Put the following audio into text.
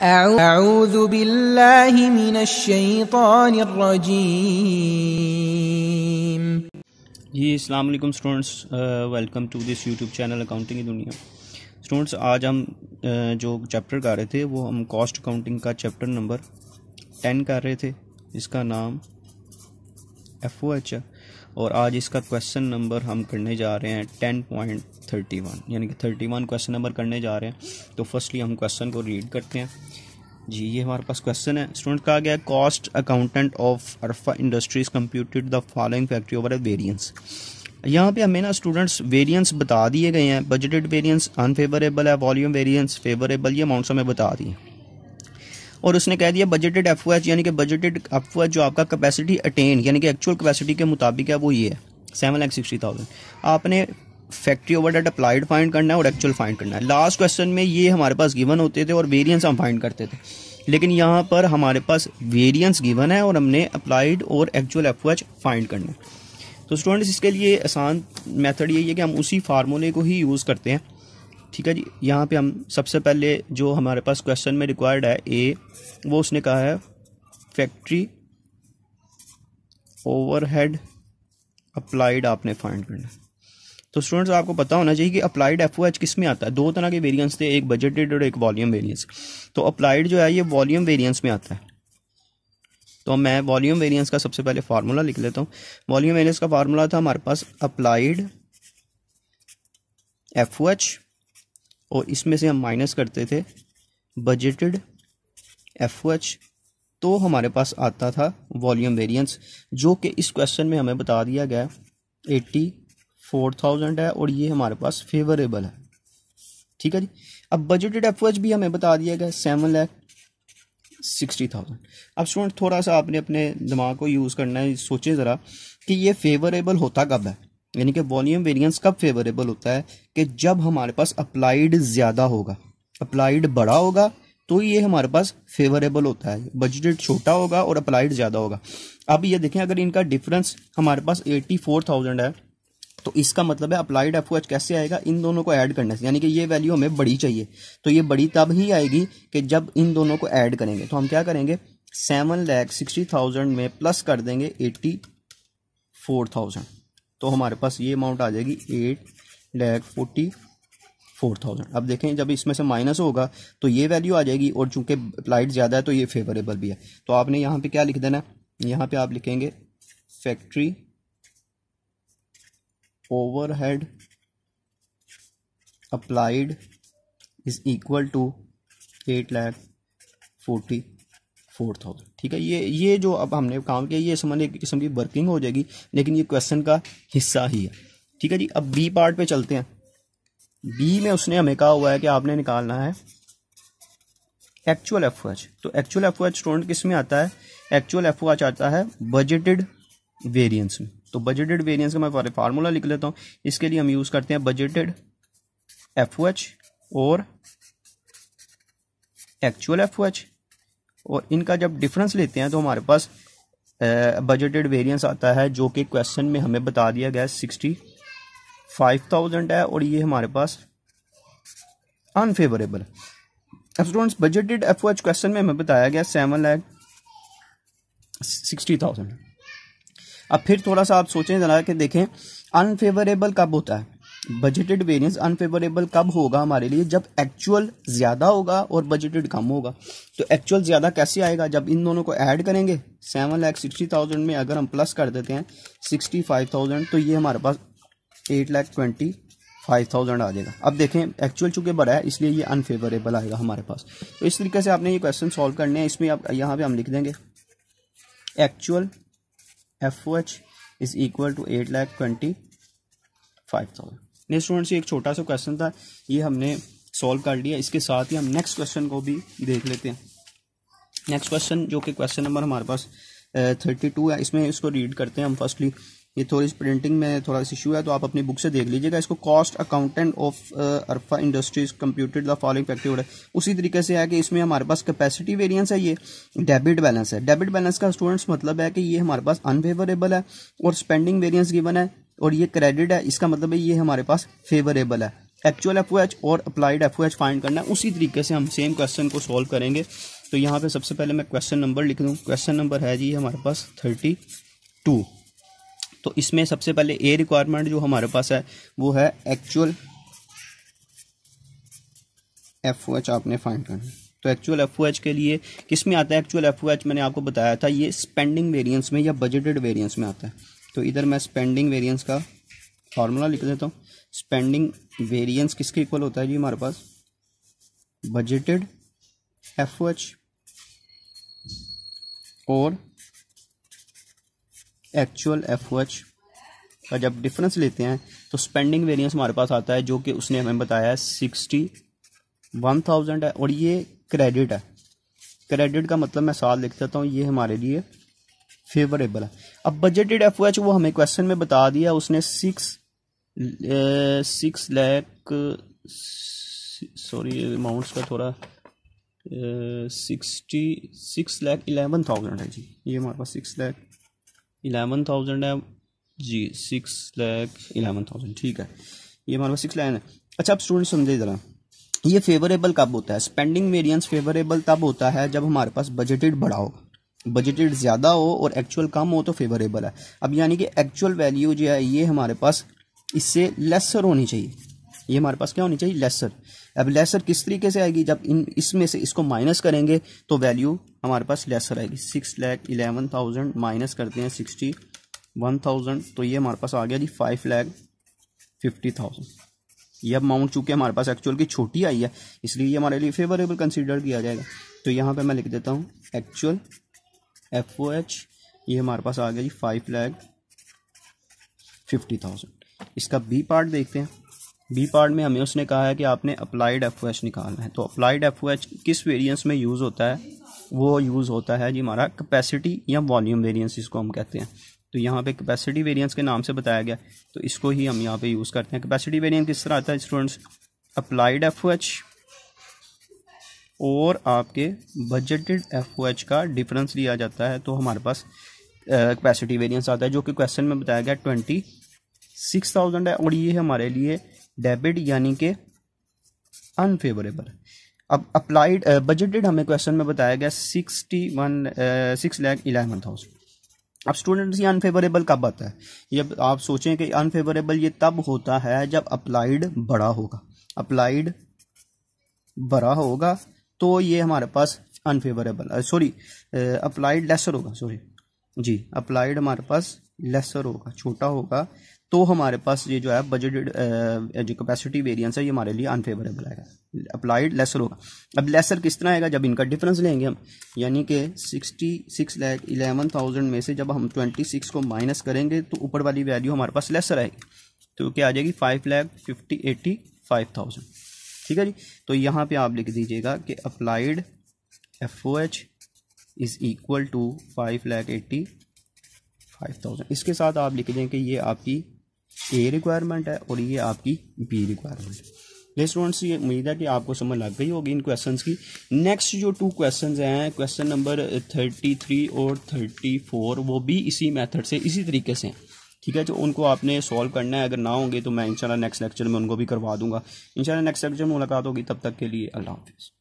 अऊज़ु बिल्लाहि मिनश्शैतानिर रजीम। जी अस्सलाम वालेकुम students, welcome to this YouTube channel accounting की दुनिया। स्टूडेंट्स, आज हम जो चैप्टर कर रहे थे वो हम कॉस्ट अकाउंटिंग का चैप्टर नंबर 10 कर रहे थे, जिसका नाम FOH है। और आज इसका क्वेश्चन नंबर हम करने जा रहे हैं 10.31, यानी कि 31 क्वेश्चन नंबर करने जा रहे हैं। तो फर्स्टली हम क्वेश्चन को रीड करते हैं। जी, ये हमारे पास क्वेश्चन है। स्टूडेंट कहा गया, cost accountant of Arfa industries computed the following factory over variance. यहाँ पे हमें ना स्टूडेंट्स वेरिएंस बता दिए गए हैं। बजटेड वेरिएंस अनफेवरेबल है, वॉल्यूम वेरिएंस फेवरेबल, ये अमाउंट्स हमें बता दिए। और उसने कह दिया बजटेड FOH, यानी कि बजटेड FOH जो आपका कैपेसिटी अटेन यानी कि एक्चुअल कैपेसिटी के मुताबिक है वो ये है 7,60,000। आपने फैक्ट्री ओवरहेड अप्लाइड फाइंड करना है और एक्चुअल फाइंड करना है। लास्ट क्वेश्चन में ये हमारे पास गिवन होते थे और वेरिएंस हम फाइंड करते थे, लेकिन यहाँ पर हमारे पास वेरिएंस गिवन है और हमने अप्लाइड और एक्चुअल FOH फाइंड करना है। तो स्टूडेंट्स, इसके लिए आसान मेथड यही है कि हम उसी फार्मूले को ही यूज़ करते हैं। ठीक है जी। यहाँ पे हम सबसे पहले जो हमारे पास क्वेश्चन में रिक्वायर्ड है ए, वो उसने कहा है फैक्ट्री ओवरहेड अप्लाइड आपने फाइंड करना है। तो स्टूडेंट्स, आपको पता होना चाहिए कि अप्लाइड FOH किस में आता है। दो तरह के वेरिएंस थे, एक बजटेड और एक वॉल्यूम वेरिएंस। तो अप्लाइड जो है ये वॉल्यूम वेरिएंस में आता है। तो मैं वॉल्यूम वेरिएंस का सबसे पहले फार्मूला लिख लेता हूँ। वॉल्यूम वेरिएंस का फार्मूला था हमारे पास अप्लाइड FOH, और इसमें से हम माइनस करते थे बजटेड FOH, तो हमारे पास आता था वॉल्यूम वेरिएंस, जो कि इस क्वेश्चन में हमें बता दिया गया 84,000 है और ये हमारे पास फेवरेबल है। ठीक है जी। अब बजटेड FOH भी हमें बता दिया गया 7,60,000। अब स्टूडेंट, थोड़ा सा आपने अपने दिमाग को यूज़ करना है। सोचें ज़रा कि ये फेवरेबल होता कब है, यानी कि वॉल्यूम वेरिएंस कब फेवरेबल होता है कि जब हमारे पास अप्लाइड ज़्यादा होगा, अप्लाइड बड़ा होगा तो ये हमारे पास फेवरेबल होता है। बजटेड छोटा होगा और अप्लाइड ज़्यादा होगा। अब ये देखें, अगर इनका डिफरेंस हमारे पास 84,000 है तो इसका मतलब है अप्लाइड FOH कैसे आएगा, इन दोनों को ऐड करने से, यानी कि ये वैल्यू हमें बड़ी चाहिए। तो ये बड़ी तब ही आएगी कि जब इन दोनों को ऐड करेंगे। तो हम क्या करेंगे, 7,60,000 में प्लस कर देंगे 84,000, तो हमारे पास ये अमाउंट आ जाएगी 8,44,000। अब देखें, जब इसमें से माइनस होगा तो ये वैल्यू आ जाएगी, और चूंकि अप्लाइड ज़्यादा है तो ये फेवरेबल भी है। तो आपने यहाँ पे क्या लिख देना है, यहाँ पे आप लिखेंगे factory overhead applied is equal to 8,44,000। ठीक है। ये जो अब हमने काम किया ये समझ एक किस्म की वर्किंग हो जाएगी, लेकिन ये क्वेश्चन का हिस्सा ही है। ठीक है जी। अब बी पार्ट पे चलते हैं। बी में उसने हमें कहा हुआ है कि आपने निकालना है एक्चुअल FOH। तो एक्चुअल FOH स्टूडेंट किस में आता है, एक्चुअल FOH आता है बजटेड वेरिएंस में। तो बजटेड वेरिएंस का मैं फार्मूला लिख लेता हूँ। इसके लिए हम यूज़ करते हैं बजटेड FOH और एक्चुअल FOH, और इनका जब डिफरेंस लेते हैं तो हमारे पास बजटेड वेरिएंस आता है, जो कि क्वेश्चन में हमें बता दिया गया 65,000 है, और ये हमारे पास अनफेवरेबल है। अब स्टूडेंट्स, बजटेड FOH क्वेश्चन में हमें बताया गया 7,60,000। अब फिर थोड़ा सा आप सोचें जरा कि देखें अनफेवरेबल कब होता है, बजटेड वेरिएंस अनफेवरेबल कब होगा हमारे लिए, जब एक्चुअल ज़्यादा होगा और बजटेड कम होगा। तो एक्चुअल ज़्यादा कैसे आएगा, जब इन दोनों को ऐड करेंगे। 7,60,000 में अगर हम प्लस कर देते हैं 65,000 तो ये हमारे पास 8,25,000 आ जाएगा। अब देखें, एक्चुअल चूंकि बड़ा है इसलिए ये अनफेवरेबल आएगा हमारे पास। तो इस तरीके से आपने ये क्वेश्चन सॉल्व करने हैं। इसमें आप यहाँ पे हम लिख देंगे actual FOH is equal to 8,25,000। Next students, ये एक छोटा सा क्वेश्चन था, ये हमने सॉल्व कर लिया। इसके साथ ही हम नेक्स्ट क्वेश्चन को भी देख लेते हैं। नेक्स्ट क्वेश्चन जो कि क्वेश्चन नंबर हमारे पास 32 है, इसमें इसको रीड करते हैं हम। फर्स्टली ये थोड़ी प्रिंटिंग में थोड़ा सा इशू है, तो आप अपनी बुक से देख लीजिएगा इसको। Cost accountant of Arfa industries computed the following factory order. उसी तरीके से है कि इसमें हमारे पास कैपेसिटी वेरिएंस है, ये डेबिट बैलेंस है। डेबिट बैलेंस का स्टूडेंट्स मतलब है कि ये हमारे पास अनफेवरेबल है, और स्पेंडिंग वेरिएंस गिवन है और ये क्रेडिट है, इसका मतलब है ये हमारे पास फेवरेबल है। एक्चुअल FOH और अप्लाइड FOH फाइंड करना है। उसी तरीके से हम सेम क्वेश्चन को सॉल्व करेंगे। तो यहाँ पे सबसे पहले मैं क्वेश्चन नंबर लिख दूँ। क्वेश्चन नंबर है जी हमारे पास 32। तो इसमें सबसे पहले ए रिक्वायरमेंट जो हमारे पास है वो है एक्चुअल FOH आपने फाइंड करना है। तो एक्चुअल FOH के लिए किस में आता है एक्चुअल FOH? मैंने आपको बताया था ये स्पेंडिंग वेरिएंस में या बजटेड वेरिएंस में आता है। तो इधर मैं स्पेंडिंग वेरिएंस का फॉर्मूला लिख देता हूँ। स्पेंडिंग वेरिएंस किसके इक्वल होता है जी हमारे पास? बजटेड FOH और एक्चुअल FOH का जब डिफरेंस लेते हैं तो स्पेंडिंग वेरिएंस हमारे पास आता है जो कि उसने हमें बताया है 61,000 है और ये क्रेडिट है। क्रेडिट का मतलब मैं साथ लिख देता हूँ, ये हमारे लिए फेवरेबल है। अब बजटेड FOH वो हमें क्वेश्चन में बता दिया, उसने 6 लाख सॉरी अमाउंट्स का थोड़ा 6,11,000 है जी। ये हमारे पास 6,11,000 है जी, 6,11,000 ठीक है। ये हमारे पास 6 लाख है। अच्छा अब स्टूडेंट समझे ज़रा, ये फेवरेबल कब होता है? स्पेंडिंग वेरिएंस फेवरेबल तब होता है जब हमारे पास बजटेड बड़ा हो, बजटेड ज़्यादा हो और एक्चुअल कम हो तो फेवरेबल है। अब यानी कि एक्चुअल वैल्यू जो है ये हमारे पास इससे लेसर होनी चाहिए। ये हमारे पास क्या होनी चाहिए? लेसर। अब लेसर किस तरीके से आएगी? जब इसमें से इसको माइनस करेंगे तो वैल्यू हमारे पास लेसर आएगी। 6,11,000 माइनस करते हैं 61,000 तो ये हमारे पास आ गया जी 5,50,000। ये अमाउंट चूंकि हमारे पास एक्चुअल की छोटी आई है इसलिए ये हमारे लिए फेवरेबल कंसीडर किया जाएगा। तो यहाँ पे मैं लिख देता हूँ एक्चुअल FOH, ये हमारे पास आ गया जी 5,50,000। इसका बी पार्ट देखते हैं। बी पार्ट में हमें उसने कहा है कि आपने अप्लाइड FOH निकालना है। तो अप्लाइड FOH किस वेरिएंस में यूज़ होता है? वो यूज़ होता है जी हमारा कैपेसिटी या वॉल्यूम वेरिएंस इसको हम कहते हैं। तो यहाँ पे कैपेसिटी वेरिएंस के नाम से बताया गया तो इसको ही हम यहाँ पे यूज़ करते हैं। कैपेसिटी वेरिएंस किस तरह आता है स्टूडेंट्स? अप्लाइड FOH और आपके बजटेड FOH का डिफरेंस लिया जाता है तो हमारे पास कैपेसिटी वेरिएंस आता है जो कि क्वेश्चन में बताया गया 26,000 है और ये हमारे लिए डेबिट यानी कि अनफेवरेबल है। अब अप्लाइड बजटेड हमें क्वेश्चन में बताया गया 6,11,000। अब स्टूडेंट्स ये अनफेवरेबल कब आता है? ये आप सोचें कि अनफेवरेबल ये तब होता है जब अप्लाइड बड़ा होगा। अप्लाइड बड़ा होगा तो ये हमारे पास अनफेवरेबल अप्लाइड लेसर होगा जी, अप्लाइड हमारे पास लेसर होगा, छोटा होगा तो हमारे पास ये जो है बजटेड जो कैपेसिटी वेरिएंस है ये हमारे लिए अनफेवरेबल आएगा। अप्लाइड लेसर होगा। अब लेसर किस तरह आएगा? जब इनका डिफरेंस लेंगे हम, यानी कि 66,11,000 में से जब हम 26 को माइनस करेंगे तो ऊपर वाली वैल्यू हमारे पास लेसर आएगी तो क्या आ जाएगी 5,85,000। ठीक है जी। तो यहाँ पे आप लिख दीजिएगा कि applied FOH is equal to 5,85,000। इसके साथ आप लिख दें कि ये आपकी ए रिक्वायरमेंट है और ये आपकी बी रिक्वायरमेंट है। स्टूडेंट्स ये उम्मीद है कि आपको समझ लग गई होगी इन क्वेश्चंस की। नेक्स्ट जो 2 क्वेश्चंस हैं, क्वेश्चन नंबर 33 और 34, वो भी इसी मेथड से इसी तरीके से हैं। ठीक है, जो उनको आपने सॉल्व करना है। अगर ना होंगे तो मैं इंशाल्लाह नेक्स्ट लेक्चर में उनको भी करवा दूंगा। इंशाल्लाह नेक्स्ट लेक्चर में मुलाकात होगी, तब तक के लिए अल्लाह हाफिज़।